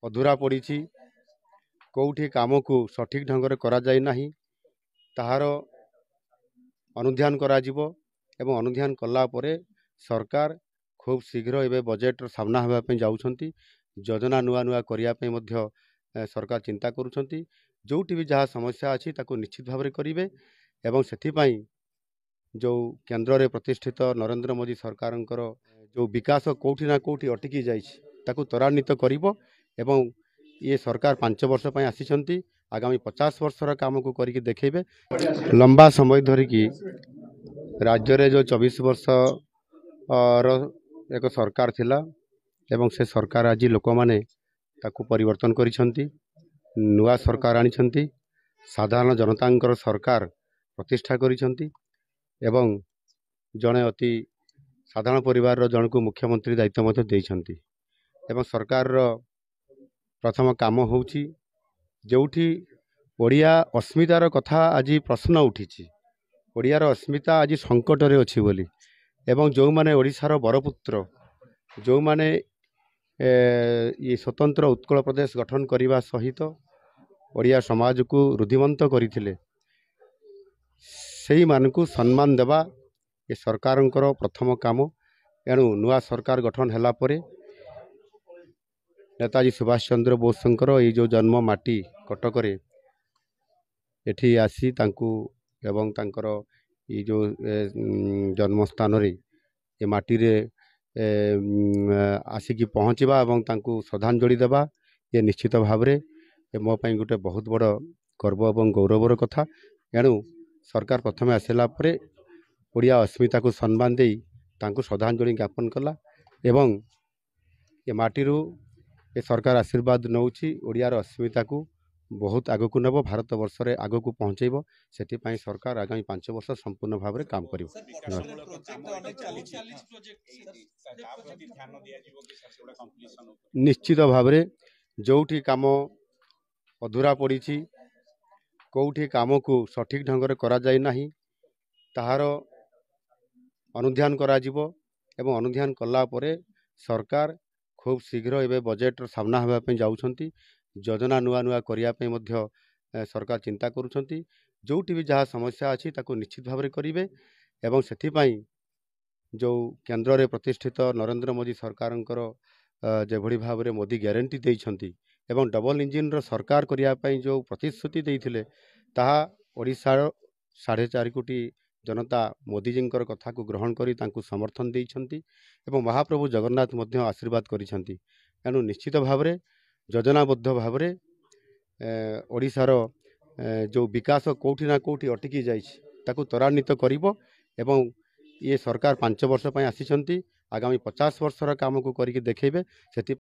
अधूरा पड़ी कौटी काम को सठिक ढंग से करा जाय नाही ताहार अनुध्यान कराजिबो एवं अनुध्यान कला परे सरकार खूब शीघ्र एवं बजेट सामना होगापी जाउछंती योजना नुआ नुआ करने मध्य सरकार चिंता करुछंती जोटी भी जहाँ समस्या अच्छी ताको निश्चित भाव में करेंगे एवं से जो केंद्र में प्रतिष्ठित नरेंद्र मोदी सरकार जो विकास कौटी ना कौटी अटकी जाकु त्वरान्वित करिबो एवं ये सरकार 5 वर्ष पर आसी आगामी 50 वर्षर काम को करके देखेबे। लंबा समय धरिकी राज्य रे जो 24 वर्ष एक सरकार थिला एवं से सरकार आज लोक माने ताकू परिवर्तन करिसंती नुआ सरकार आनिसंती साधारण जनतांकर सरकार प्रतिष्ठा करिसंती एवं जड़े अति साधारण परिवार जन को मुख्यमंत्री दायित्व मध्य देइछंती एवं सरकार प्रथम काम होउची जोठी ओडिया अस्मितार कथा आज प्रश्न उठी ओडियार अस्मिता आज संकट रे अछि बोली एवं जो माने ओडिशार बरपुत्र जो माने ये स्वतंत्र उत्कल प्रदेश गठन करने सहित ओडिया समाज को रुधिमंत करथिले सेही मानकु सम्मान देवा ये सरकारंकर प्रथम काम। एणु नुआ सरकार गठन हैला परे नेताजी सुभाष चंद्र बोसंकर ये जो जन्म माटी कटक एठी आसी तांकु एवं तांकर ये जो जन्मस्थान रे ये माटी रे आसिकी पहुँचवा एवं तांकु श्रद्धांजलि देवा ये निश्चित भाव रे मो पई गोटे बहुत बड़ गर्व एवं गौरवर कथा। एणु सरकार प्रथम आसला परे ओडिया अस्मिता को सम्मान दे तांकु श्रद्धांजलि ज्ञापन कला एवं ये माटीरू ये सरकार आशीर्वाद नौची ओडियार अस्मिता को बहुत आग को नब भारत वर्ष रे आग को पहुँचेब से सरकार आगामी 5 वर्ष संपूर्ण भाव में काम करिब। निश्चित भाव में जोठी काम अधूरा पड़ी कौटी काम को सठिक ढंग से करा जाय नाही ताहार अनुध्यान कराजिबो एवं अनुध्यान कला परे सरकार खूब शीघ्र एवं बजेट सामना होगापी जाउछंती योजना नुआ नुआ करने मध्य सरकार चिंता करुछंती जोटी भी जहाँ समस्या अच्छी ताको निश्चित भाव में करेंगे एवं से जो केंद्र में प्रतिष्ठित नरेंद्र मोदी सरकार जो भली भाव में मोदी ग्यारंटी देइछंती एवं डबल इंजिन रो सरकार करने जो प्रतिश्रुति देइथिले ताहा ओडिशार 4.5 कोटी जनता मोदीजी कथा को ग्रहण करी तांकु समर्थन देइछंती एवं महाप्रभु जगन्नाथ मध्य आशीर्वाद करिछंती। एणु निश्चित भाव में योजनाबद्ध भाव में ओडिशार जो विकास कौटी ना कौटी अटकी जाकु त्वरान्वित करिबो एवं ये सरकार 5 वर्ष पर आसी आगामी 50 वर्षर काम को करके देखेबे।